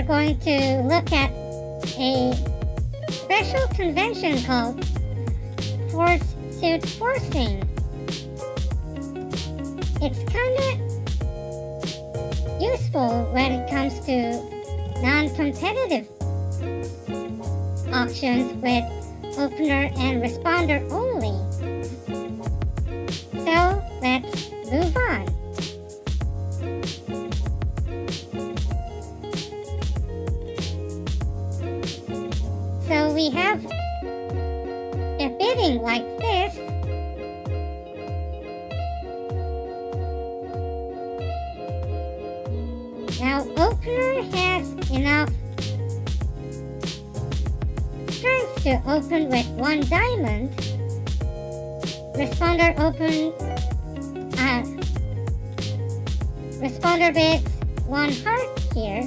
going to look at a special convention called suit forcing. It's kinda useful when it comes to non-competitive auctions with opener and responder only. So let's move on. So we have a bidding like this. Now opener has enough strength to open with 1 diamond. Responder bids 1 heart here.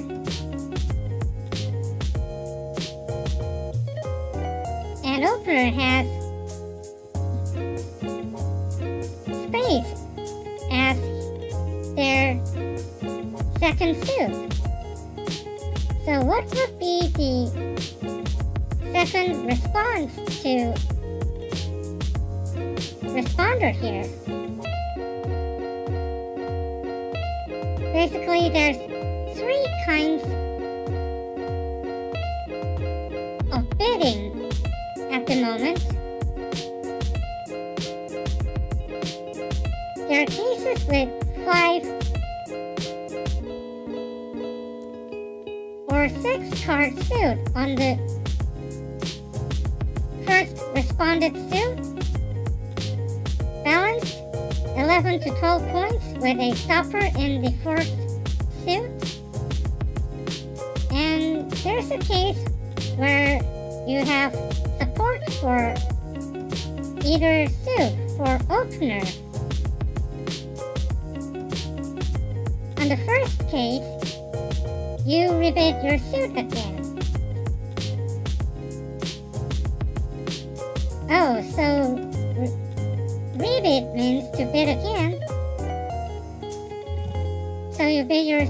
And opener has space as their second suit. So what would be the second response to responder here? Basically, there's 3 kinds of bidding at the moment. There are cases with 5 or 6 card suit on the first responded suit, balanced 11 to 12 points with a stopper in the first suit. And there's a case where you have support for either suit for opener. On the first case, you rebid your suit again. Oh, so rebid means to bid again. So you bid your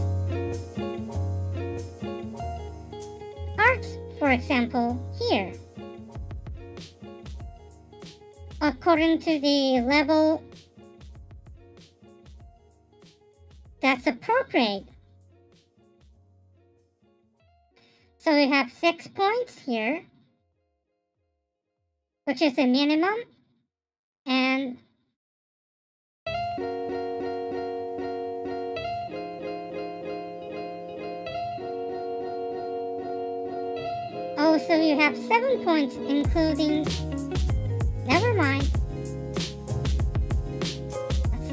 hearts, for example, here, according to the level that's appropriate. So we have 6 points here, which is a minimum, and so you have 7 points including, never mind,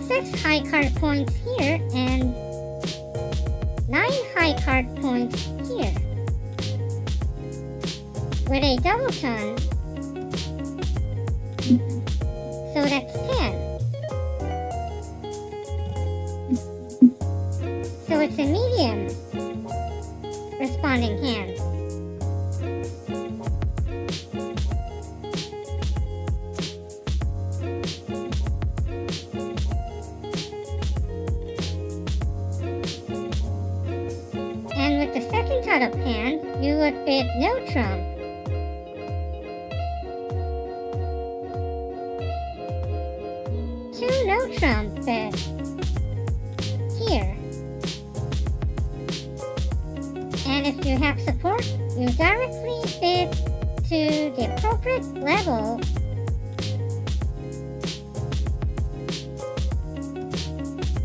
6 high card points here and 9 high card points here. With a double ton, so that's 10. So it's a medium responding hand. And with the second type of hand, you would bid no trump. No trump bid here. And if you have support, you directly bid to the appropriate level.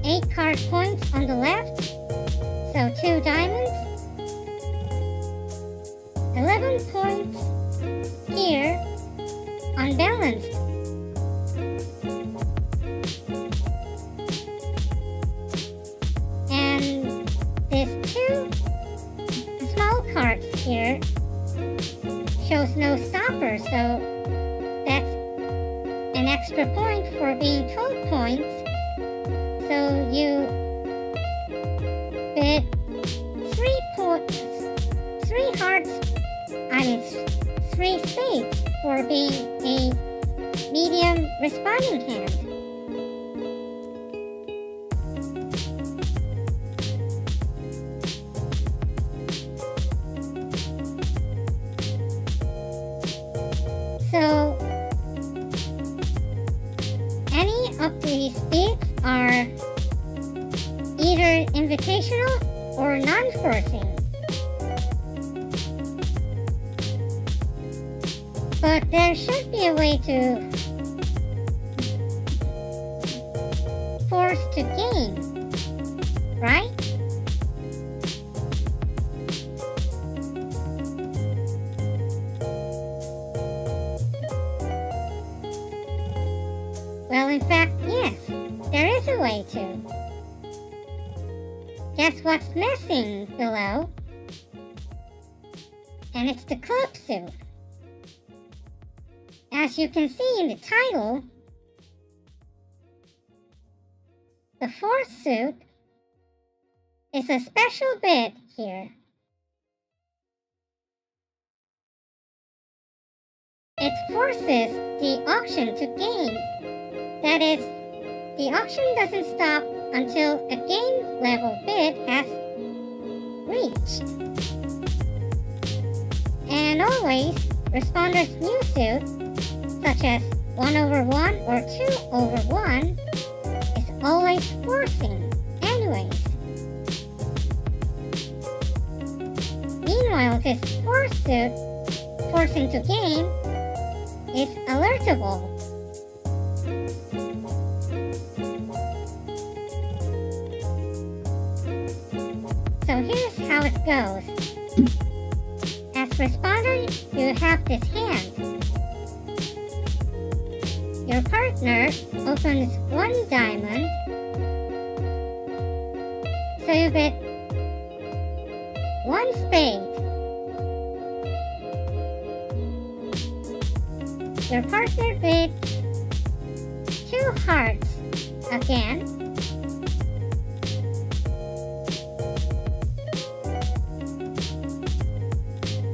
Eight card points on the left, so 2 diamonds. 11 points here, unbalanced. Here shows no stopper, so that's an extra point for being 12 points. So you bid 3 hearts, 3 spades for being a medium responding hand. these speeds are either invitational or non-forcing. But there should be a way to force to gain, right? Well, in fact, yes, there is a way to. Guess what's missing below? And it's the club suit. As you can see in the title, the fourth suit is a special bit here. It forces the auction to gain. That is, the auction doesn't stop until a game level bid has reached. And always, responder's new suit, such as 1/1 or 2/1, is always forcing anyways. Meanwhile, this fourth suit, forcing to gain, is alertable. So here's how it goes. As responder, you have this hand. Your partner opens one diamond, so you bid one spade. Your partner bids two hearts again.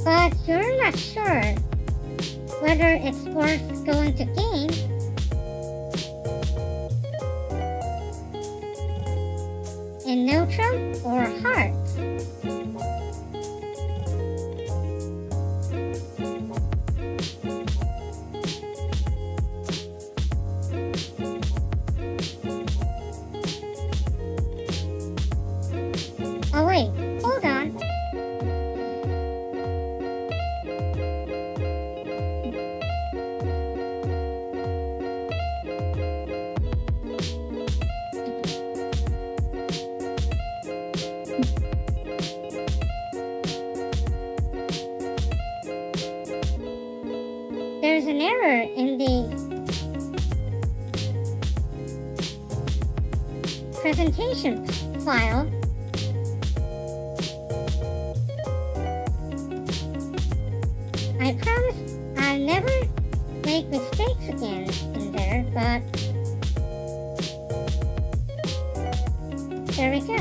But you're not sure whether it's worth going to game in neutral or hearts. Oh wait, hold on. There's an error in the presentation file. I promise I'll never make mistakes again in there, but there we go.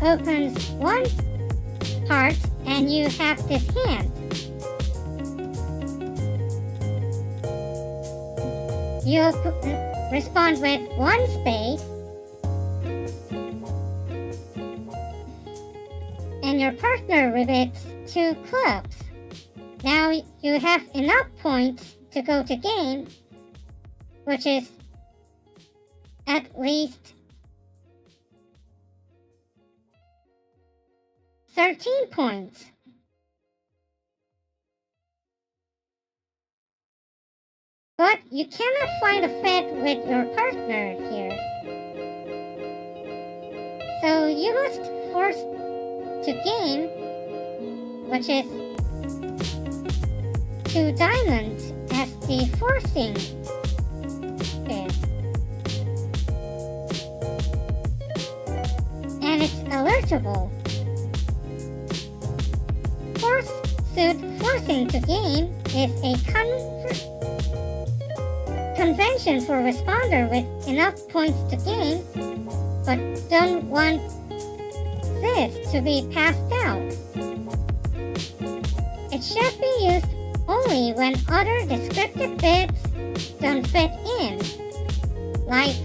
opens one heart and you have this hand. You respond with one spade, and your partner revokes two clubs. Now you have enough points to go to game, which is at least 13 points. But you cannot find a fit with your partner here. So you must force to game, which is 2 diamonds as the forcing bid. And it's alertable. Force suit forcing to game is a convention for a responder with enough points to gain, but don't want this to be passed out. It should be used only when other descriptive bids don't fit in, like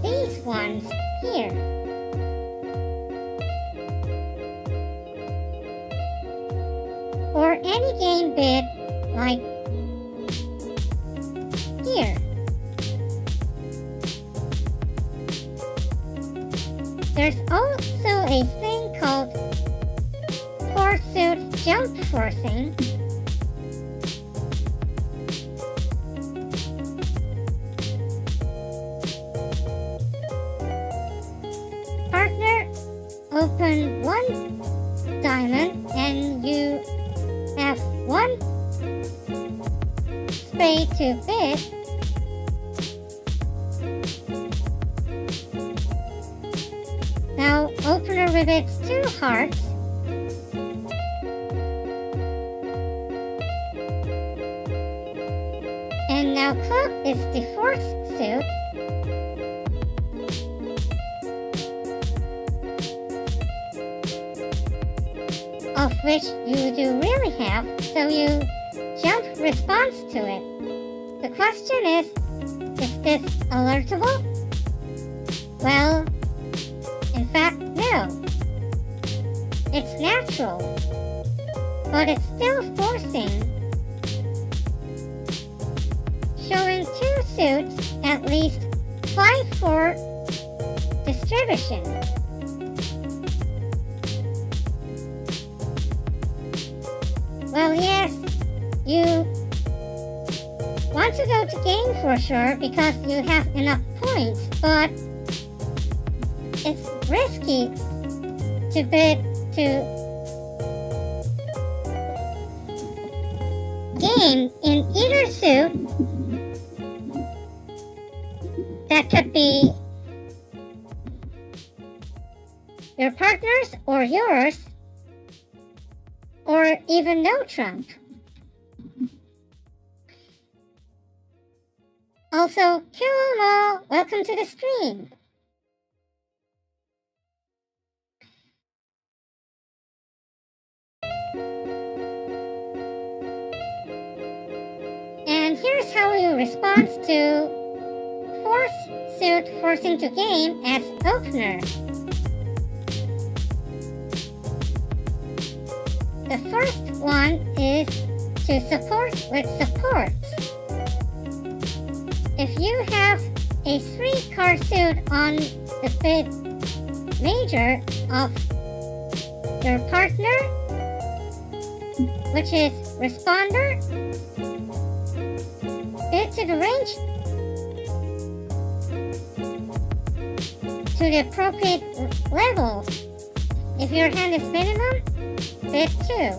these ones here. Or any game bid like here. There's also a thing called four-suit jump forcing. Partner open one diamond and you have one spade to bid. Now opener revokes 2 hearts. And now club is the 4th suit. Of which you do really have, so you jump response to it. The question is this alertable? Well, in fact, no. It's natural, but it's still forcing. Showing 2 suits at least 5 for distribution. Well, yes, you want to go to game for sure because you have enough points, but it's risky to bid to game in either suit that could be your partner's or yours, or even no trump. Also, Kyoumo, welcome to the stream. And here's how you respond to fourth suit forcing to game as opener. The first one is to support with supports. If you have a 3-card suit on the bid major of your partner, which is responder, bid to the range to the appropriate level. If your hand is minimum, bid 2.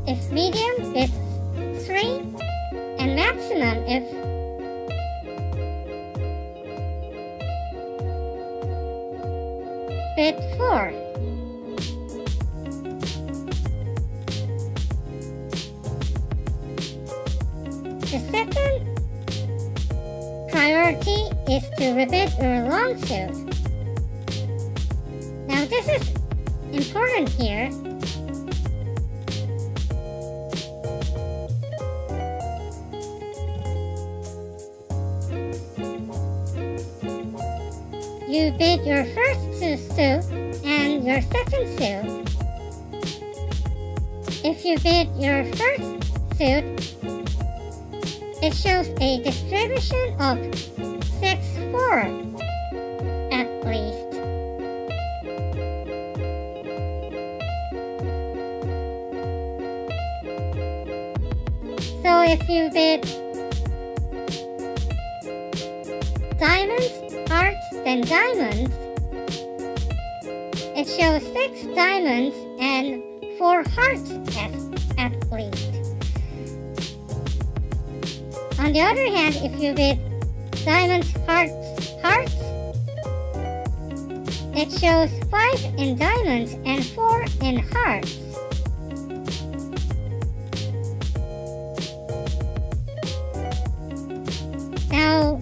If medium, bid 3. And maximum if bid 4. The second priority is to rebid your long suit. Now this is important here. You bid your first suit and your second suit. If you bid your first suit, it shows a distribution of 6-4 at least. So if you bid diamonds, hearts, then diamonds, it shows 6 diamonds and 4 hearts at least. On the other hand, if you bid diamonds, hearts, it shows 5 in diamonds and 4 in hearts. Now,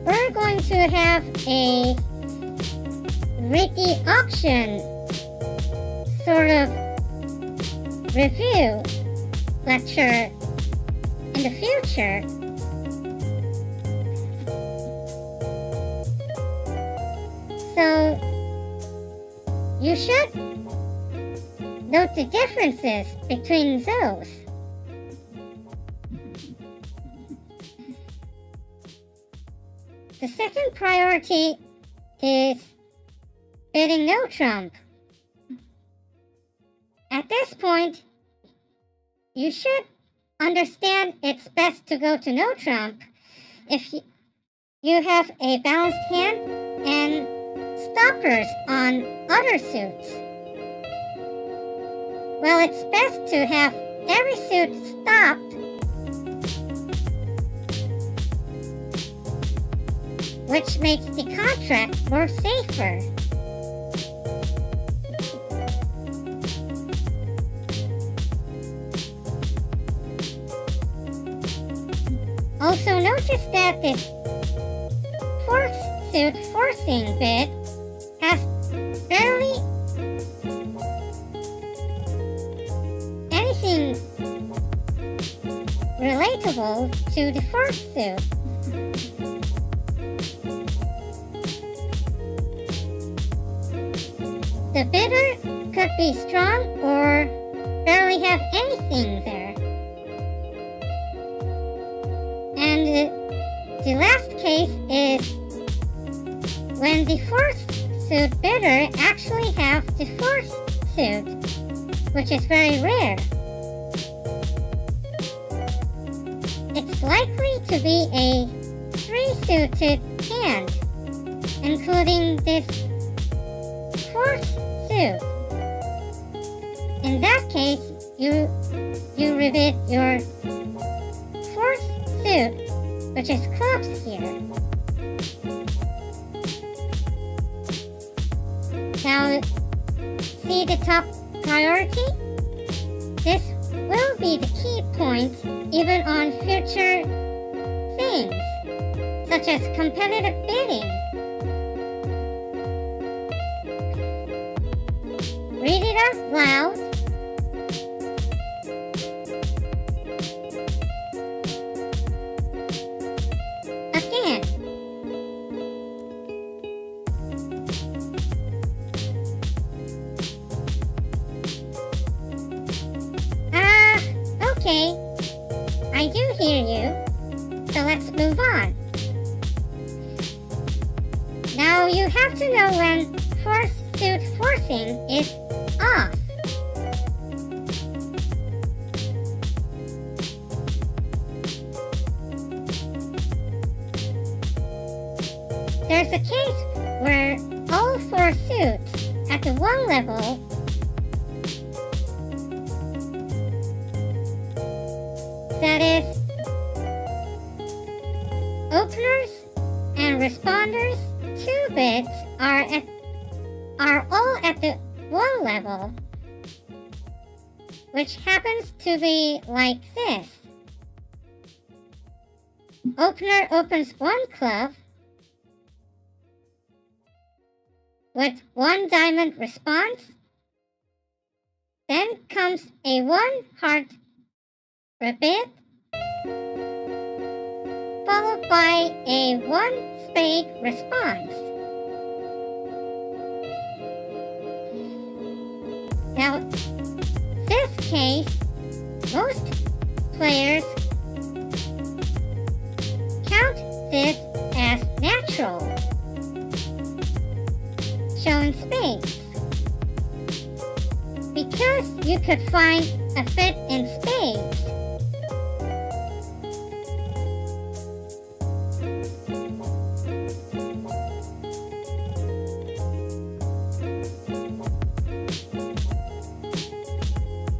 we're going to have a Ricky auction sort of review lecture in the future. So you should note the differences between those. The second priority is bidding no trump. At this point, you should understand it's best to go to no trump if you have a balanced hand and stoppers on other suits. Well, it's best to have every suit stopped, which makes the contract more safer. Also notice that this fourth suit forcing bid has barely anything relatable to the fourth suit. The bidder could be strong or barely have anything there. And the last case is when the fourth suit bidder actually has the fourth suit, which is very rare. It's likely to be a 3-suited hand, including this fourth suit. In that case, you rebid your fourth suit, which is clubs here. Now, see the top priority? This will be the key point even on future things, such as competitive bidding. Read it out loud. Again. Okay. I do hear you. So let's move on. Now you have to know when fourth suit forcing is off. There's a case where all 4 suits at the 1 level that is, openers and responders 2 bits are all at the 1 level, which happens to be like this. opener opens one club with one diamond response. Then comes a one heart repeat, followed by a one spade response. Now, this case, most players count this as natural, showing spades, because you could find a fit in spades.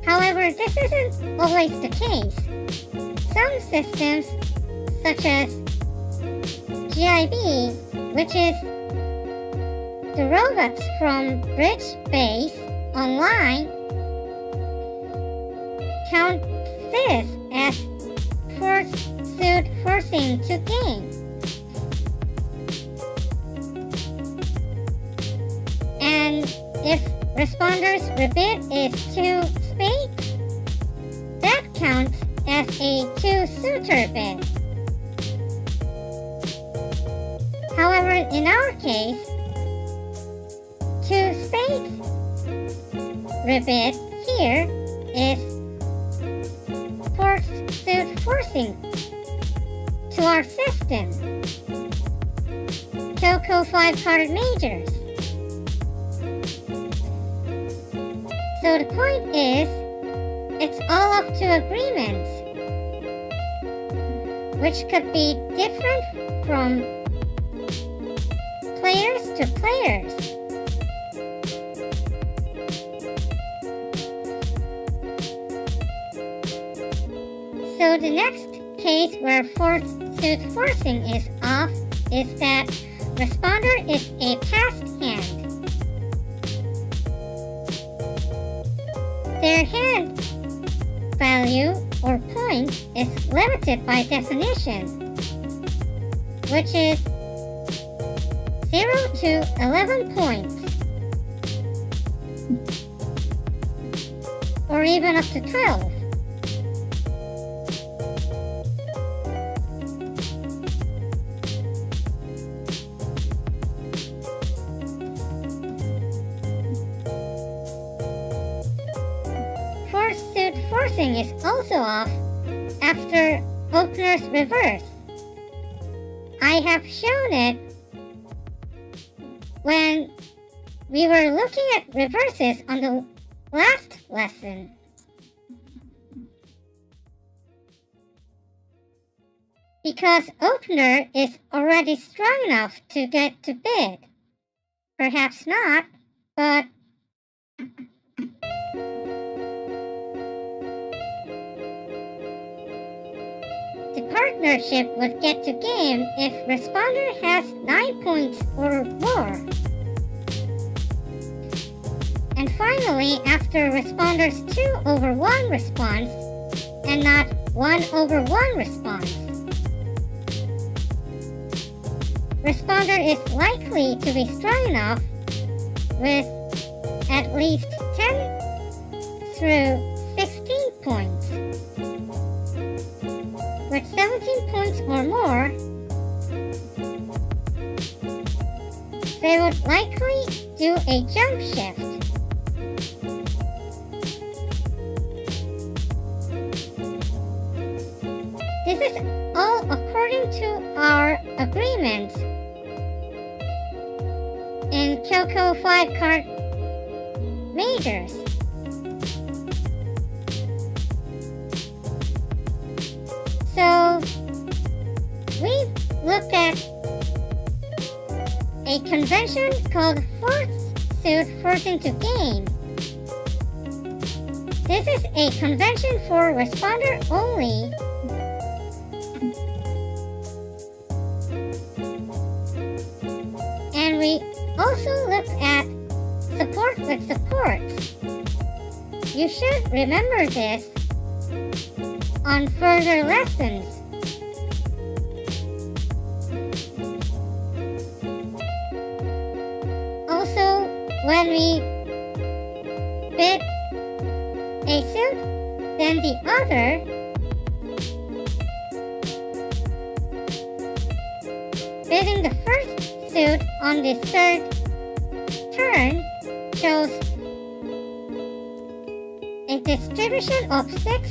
However, this isn't always the case. Some systems, such as GIB, which is the robots from Bridgepals online, count this as suit forcing to game. And if responder's rebid is 2 spades, that counts as a 2-suitor bid. However, in our case, 2 spades rebid here is suit forcing to our system. Kyouko 5-card majors. So the point is, it's all up to agreements, which could be different from players to players. So the next case where suit forcing is off is that responder is a passed hand. Their hand value or point is limited by definition, which is 0 to 11 points, or even up to 12. Suit forcing is also off after opener's reverse. I have shown it when we were looking at reverses on the last lesson. Because opener is already strong enough to get to bid. Perhaps not, but the partnership would get to game if responder has 9 points or more. And finally, after responder's 2/1 response and not 1/1 response, responder is likely to be strong enough with at least 10 through 16 points. With 17 points or more, they would likely do a jump shift. This is all according to our agreement in Kyouko 5-card majors. So, we looked at a convention called suit forcing to game. This is a convention for responder only. And we also looked at support with supports. You should remember this on further lessons. when we bid a suit, then the other bidding the first suit on the third turn shows a distribution of 6,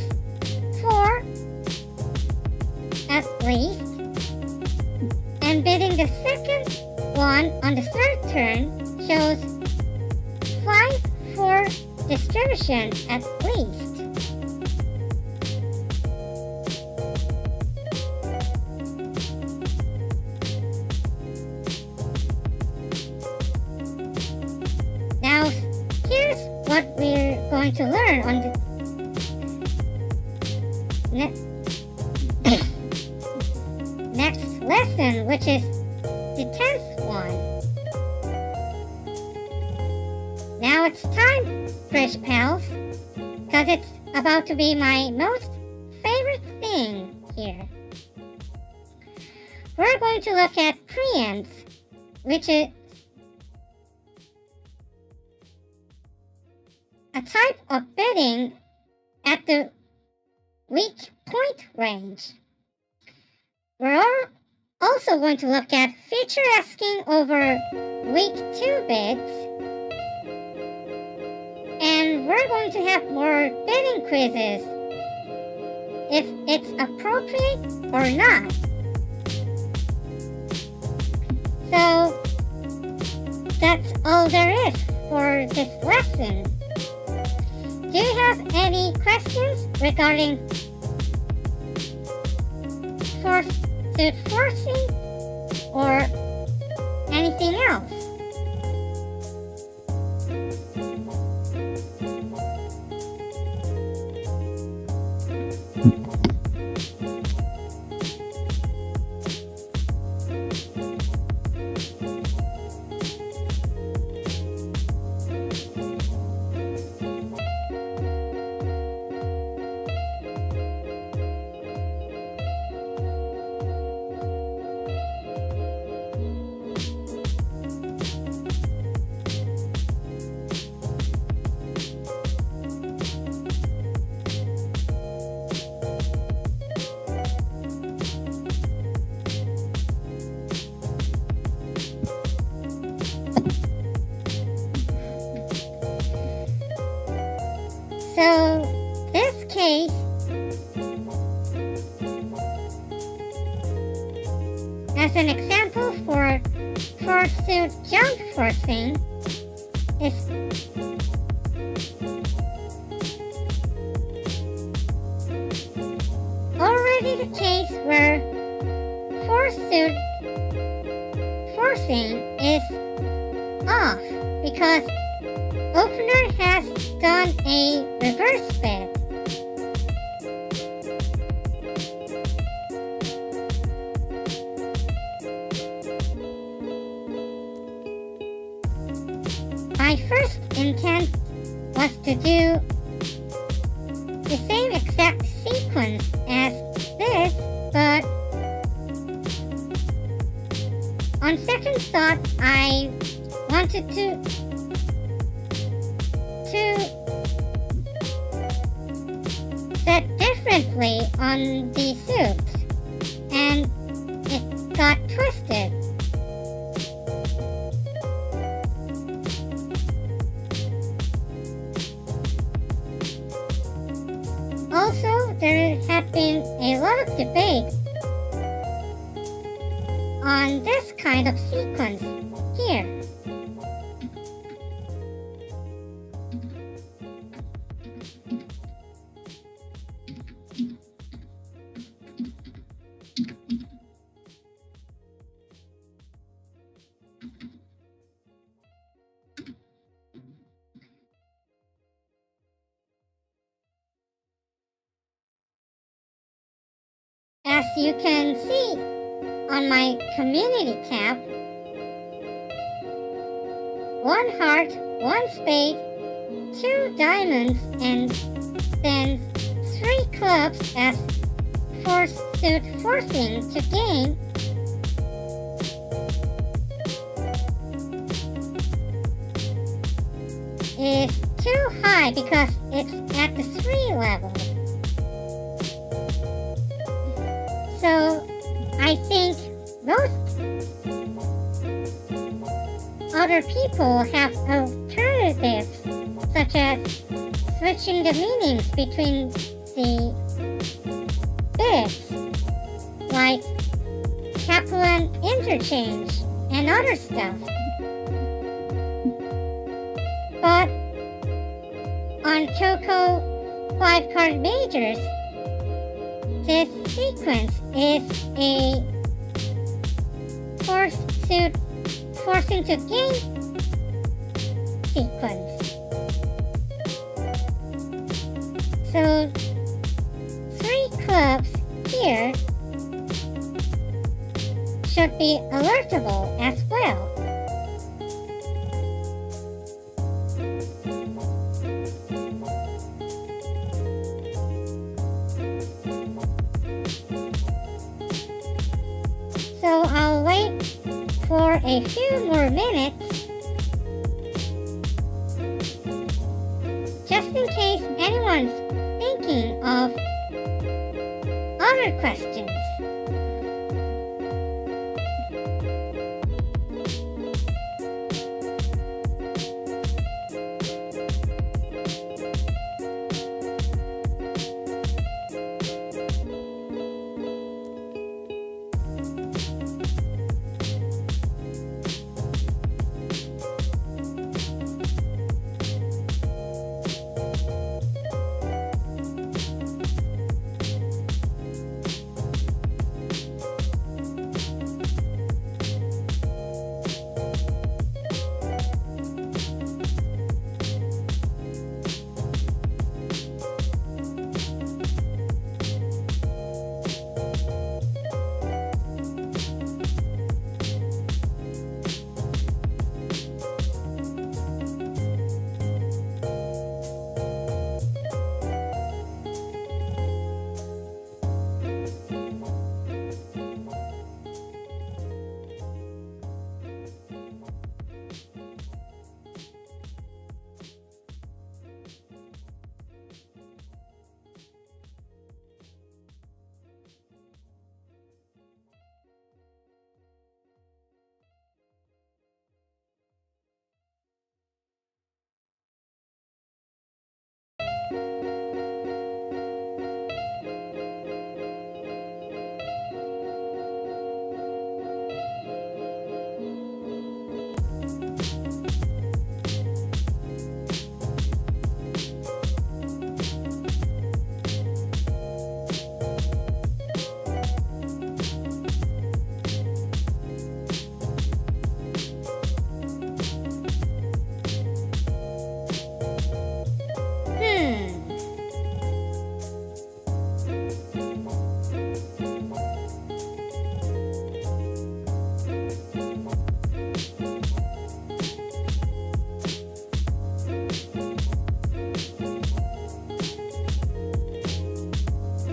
4 at least, and bidding the second one on the third turn shows 5, 4 distribution at least. Now, here's what we're going to learn on the next lesson, which is the 10th one. Now it's time, Bridgepals, because it's about to be my most favorite thing here. We're going to look at preempts, which is a type of bidding at the weak point range. We're also going to look at feature asking over week 2 bids. And we're going to have more bidding quizzes, if it's appropriate or not. So, that's all there is for this lesson. Do you have any questions regarding suit forcing or anything else? So, this case as an example for suit jump forcing is already the case where suit forcing is off because opener has done a reverse bid. My first intent was to do the same exact sequence as this, but on second thought I wanted to set differently on the suits, and it got twisted. Also, there had been a lot of debate on this kind of sequence here. As you can see on my community tab, 1 heart, 1 spade, 2 diamonds, and then 3 clubs as suit forcing to gain is too high because it's at the 3 level. So I think most other people have alternatives, such as switching the meanings between the bits, like Kaplan interchange and other stuff. But on Kyouko 5-card majors, this sequence is a forcing to gain sequence. So 3 clubs here should be alertable as well. So I'll wait for a few more minutes just in case anyone's thinking of other questions.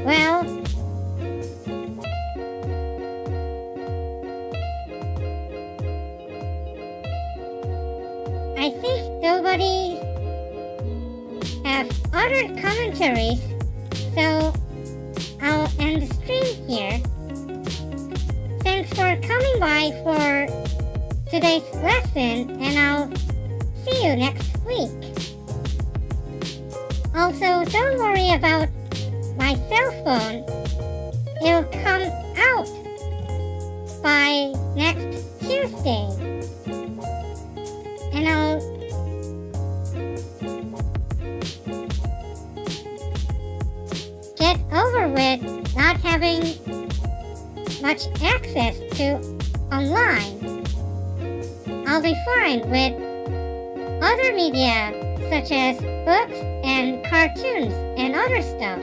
Well, I think nobody have other commentaries, so I'll end the stream here. Thanks for coming by for today's lesson, and I'll see you next week. Also, don't worry about my cell phone. It'll come out by next Tuesday, and I'll get over with not having much access to online. I'll be fine with other media such as books and cartoons and other stuff.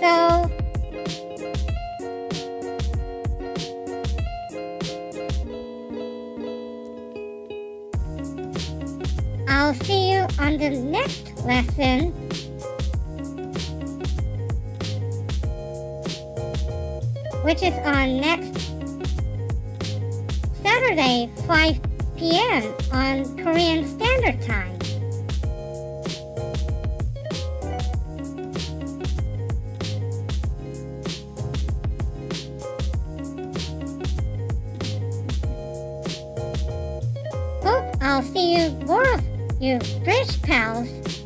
So I'll see you on the next lesson, which is on next Saturday, 5 p.m. on Korean Standard Time. Hope I'll see you, more of you Bridgepals,